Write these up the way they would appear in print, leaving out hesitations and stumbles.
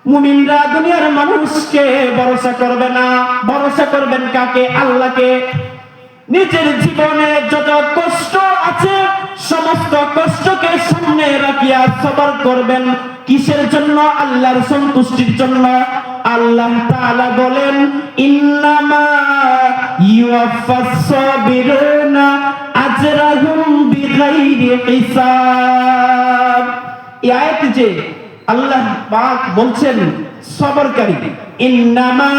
মুমিনরা দুনিয়ার মানুষকে ভরসা করবে না, ভরসা করবেন কাকে? আল্লাহকে। নিজের জীবনে যত কষ্ট আছে সমস্ত কষ্টকে সামনে রাখিয়া সবর করবেন। কিসের জন্য? আল্লাহর সন্তুষ্টির জন্য। আল্লাহ তাআলা বলেন, ইন্নামা ইউওয়াফাস সাবিরুনা আজরাহুম বিগাইরি হিসাব। এই আয়াতে যে আল্লাহ পাক বলছেন সবরকারী, ইন্নামা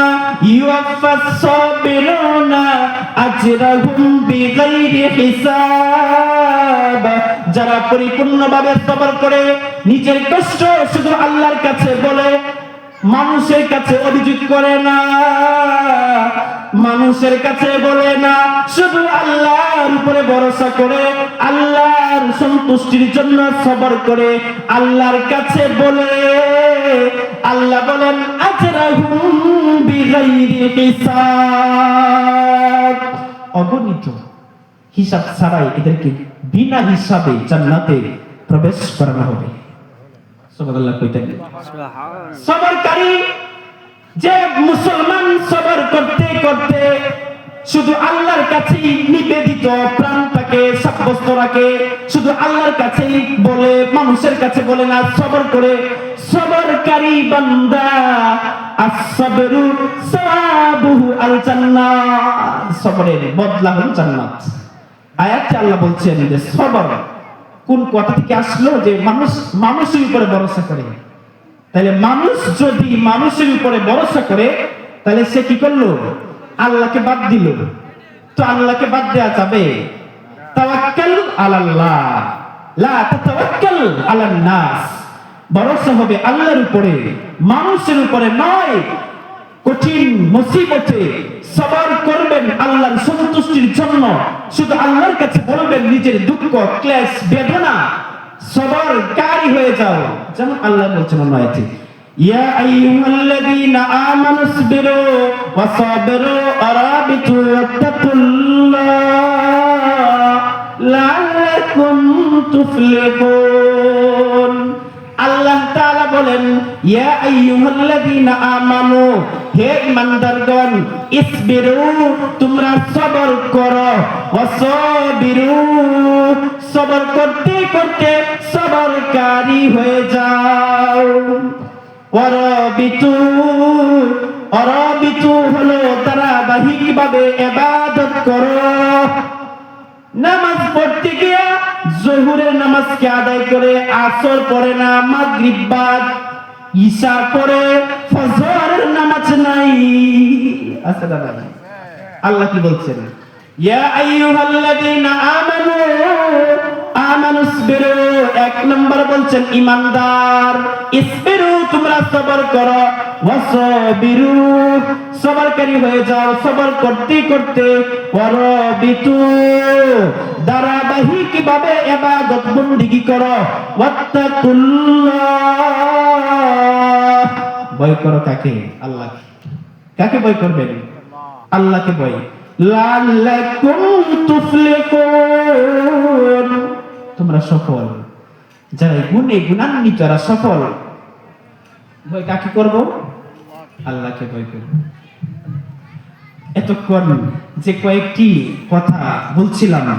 ইউওয়াফাস সাবিরুনা আজরাহুম বিগাইরি হিসাব, যারা পরিপূর্ণভাবে সবর করে, নিজের কষ্ট শুধু আল্লাহর কাছে বলে, মানুষের কাছে অভিযোগ করে না, মানুষের কাছে বলে না, শুধু আল্লাহর উপরে ভরসা করে, আল্লাহর সন্তুষ্টির জন্য সবর করে, আল্লাহর কাছে বলে, আল্লাহ বলেন আজরাহুম বিগাইরি হিসাব, অগণিত হিসাব ছাড়াই এদেরকে বিনা হিসাবে জান্নাতে প্রবেশ করানো হবে। সুবহানাল্লাহ কইতেন। সবরকারী যে মুসলমান সবর করতে করতে শুধু আল্লাহর কাছেই নিবেদিত প্রাণটাকে সাব্যস্ত রাখে, শুধু আল্লাহর কাছেই বলে, মানুষের কাছে বলে না, সবর করে, সবরকারী বান্দা as-sabru সাওয়াবুহু আল জান্নাত, সবরের বদলা হল জান্নাত। আয়াতে আল্লাহ বলছেন যে সবর কোন কথা থেকে আসলো? যে মানুষের উপরে ভরসা করে। তাহলে মানুষ যদি মানুষের উপরে ভরসা করে, তাহলে সে কি করলো? আল্লাহকে বাদ দিল। তো আল্লাহকে বাদ দেওয়া যাবে? তাওয়াক্কাল আলাল্লাহ লা তাতাওয়াক্কাল আলান নাস, ভরসা হবে আল্লাহর উপরে, মানুষের উপরে নয়। কঠিন মুসিবতে সবর করবেন আল্লাহর সন্তুষ্টির জন্য, শুধু আল্লাহর কাছে বলবেন নিজের দুঃখ ক্লেশ বেদনা, সবরকারী হয়ে যাও। যেমন আল্লাহ বলছেন অন্য আয়াতে, ইয়া আইয়ুহাল্লাযীনা আমানুসবিরু ওয়া সাবিরু আরাবিতু ওয়াত্তাকুল্লাহ লাআল্লাকুম তুফলিহুন। আল্লাহ তাআলা বলেন, ইয়া আইয়ুহাল্লাযীনা আমানু, হে ঈমানদারগণ, ইসবিরু, তোমরা সবর করো, ওয়াসাবিরু, সবর করতে করতে সবরকারী হয়ে যাও, ওয়ারাবিতু, ওয়ারাবিতু হলো ধারাবাহিকভাবে ইবাদত করো। নামাজ পড়তে গিয়া জোহরের নামাজকে আদায় করে আসর পড়ে না, মাগরিব বাদ, ঈশা পড়ে, ফজরের নামাজ নাই। আসসালামু আলাইকুম। আল্লাহ কি বলছেন? ইয়া আইয়ুহাল্লাযীনা আমানু, আমানুসবিরু, এক নম্বর বলছেন ঈমানদার, ইসবিরু, তোমরা সবর করো, ওয়াসাবিরু, সবরকারী হয়ে যাও, সবর করতে করতে, ওয়ারাবিতু, ধারাবাহিকভাবে ইবাদত বندگی করো, ওয়াত্তাকুল্লাহ, ভয় করো কাকে? আল্লাহকে। কাকে ভয় করবেন? আল্লাহকে ভয়। লাআল্লাকুম তুফলিহুন, তোমরা সফল। যারা গুণে গুণান্বিত, যারা সফল। ভয় কাকে করব? আল্লাহকে ভয় করব। এতক্ষণ যে কয়েকটি কথা বলছিলাম,